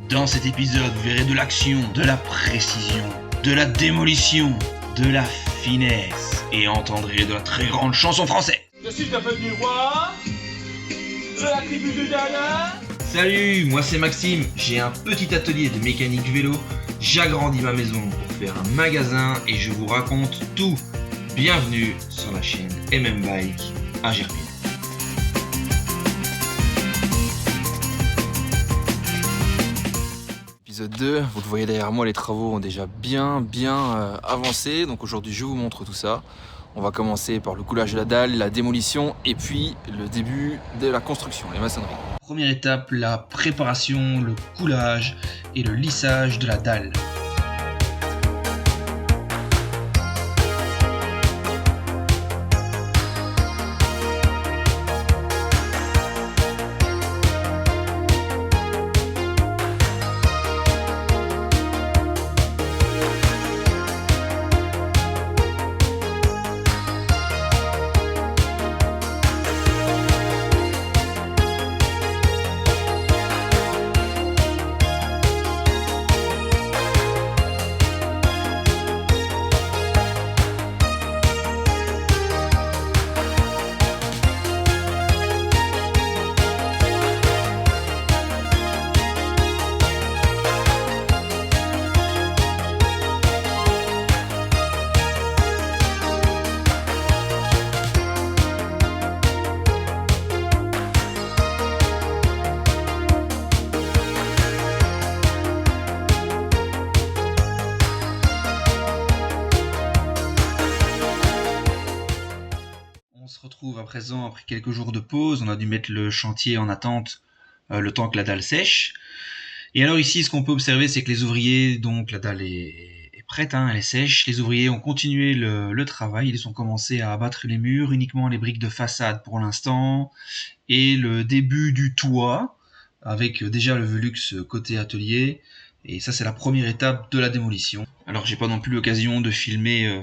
Dans cet épisode, vous verrez de l'action, de la précision, de la démolition, de la finesse et entendrez de la très grande chanson française. Je suis un peu du roi, de la tribu du Dada. Salut, moi c'est Maxime, j'ai un petit atelier de mécanique vélo, j'agrandis ma maison pour faire un magasin et je vous raconte tout. Bienvenue sur la chaîne MM Bike à Girpin. Épisode 2, vous le voyez derrière moi, les travaux ont déjà bien avancé, donc aujourd'hui je vous montre tout ça. On va commencer par le coulage de la dalle, la démolition et puis le début de la construction, les maçonneries. Première étape, la préparation, le coulage et le lissage de la dalle. On se retrouve à présent après quelques jours de pause, on a dû mettre le chantier en attente le temps que la dalle sèche. Et alors ici, ce qu'on peut observer, c'est que les ouvriers, donc la dalle est prête, elle est sèche, les ouvriers ont continué le travail, ils ont commencé à abattre les murs, uniquement les briques de façade pour l'instant, et le début du toit, avec déjà le Velux côté atelier, et ça c'est la première étape de la démolition. Alors j'ai pas non plus l'occasion de filmer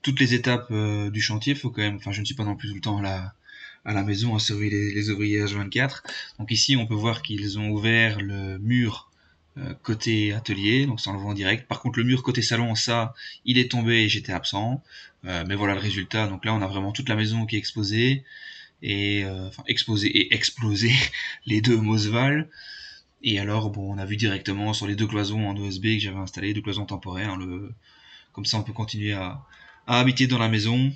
toutes les étapes du chantier, faut quand même, je ne suis pas non plus tout le temps à la maison à surveiller les ouvriers H24. Donc ici, on peut voir qu'ils ont ouvert le mur côté atelier, donc ça on le voit en direct. Par contre, le mur côté salon, ça, il est tombé et j'étais absent. Mais voilà le résultat. Donc là, on a vraiment toute la maison qui est exposée et exposée et explosée, les deux Mosval. Et alors, bon, on a vu directement sur les deux cloisons en OSB que j'avais installé, deux cloisons temporaires. Comme ça, on peut continuer à habiter dans la maison.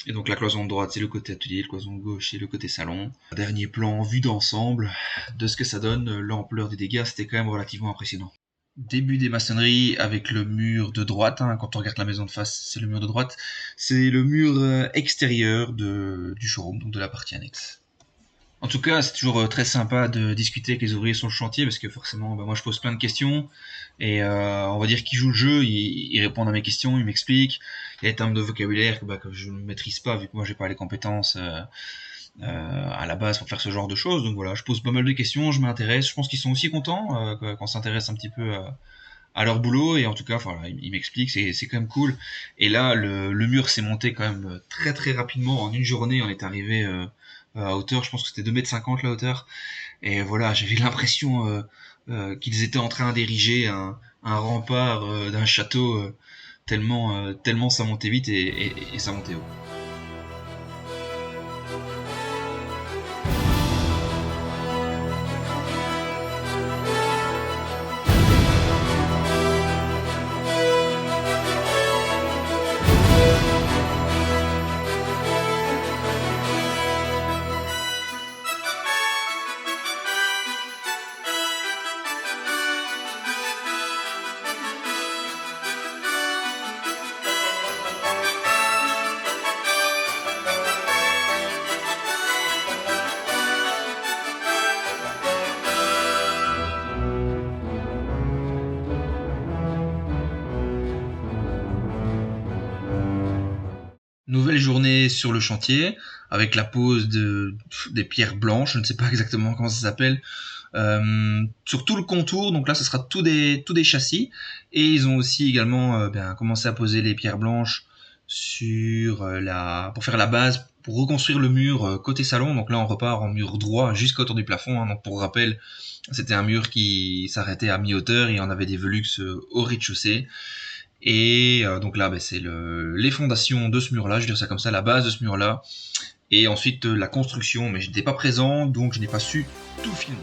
Et donc la cloison de droite c'est le côté atelier, la cloison de gauche c'est le côté salon. Dernier plan vue d'ensemble de ce que ça donne, l'ampleur des dégâts, c'était quand même relativement impressionnant. Début des maçonneries avec le mur de droite, quand on regarde la maison de face c'est le mur de droite, c'est le mur extérieur du showroom, donc de la partie annexe. En tout cas, c'est toujours très sympa de discuter avec les ouvriers sur le chantier parce que forcément, moi je pose plein de questions et on va dire qu'ils jouent le jeu, ils répondent à mes questions, ils m'expliquent. Il y a des termes de vocabulaire que je ne maîtrise pas vu que moi j'ai pas les compétences à la base pour faire ce genre de choses. Donc voilà, je pose pas mal de questions, je m'intéresse. Je pense qu'ils sont aussi contents qu'on s'intéresse un petit peu à leur boulot et en tout cas, voilà, ils m'expliquent, c'est quand même cool. Et là, le mur s'est monté quand même très très rapidement. En une journée, on est arrivé à hauteur, je pense que c'était 2,50 m la hauteur. Et voilà, j'avais l'impression qu'ils étaient en train d'ériger un rempart d'un château, tellement ça montait vite et ça montait haut. Nouvelle journée sur le chantier avec la pose des pierres blanches, je ne sais pas exactement comment ça s'appelle, sur tout le contour. Donc là ce sera tout des châssis, et ils ont aussi également commencé à poser les pierres blanches sur pour faire la base pour reconstruire le mur côté salon. Donc là, on repart en mur droit jusqu'à hauteur du plafond. Donc pour rappel, c'était un mur qui s'arrêtait à mi-hauteur et on avait des Velux au rez-de-chaussée. Et donc là, c'est les fondations de ce mur-là, je veux dire ça comme ça, la base de ce mur-là. Et ensuite la construction, mais je n'étais pas présent, donc je n'ai pas su tout filmer.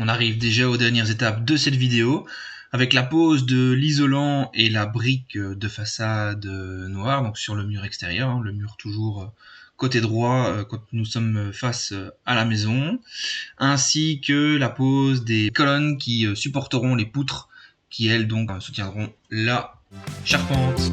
On arrive déjà aux dernières étapes de cette vidéo, avec la pose de l'isolant et la brique de façade noire, donc sur le mur extérieur, le mur toujours côté droit quand nous sommes face à la maison, ainsi que la pose des colonnes qui supporteront les poutres, qui elles donc soutiendront la charpente.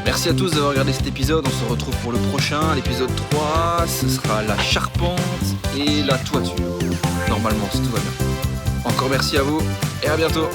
Merci à tous d'avoir regardé cet épisode, on se retrouve pour le prochain, l'épisode 3, ce sera la charpente et la toiture, normalement si tout va bien. Encore merci à vous et à bientôt.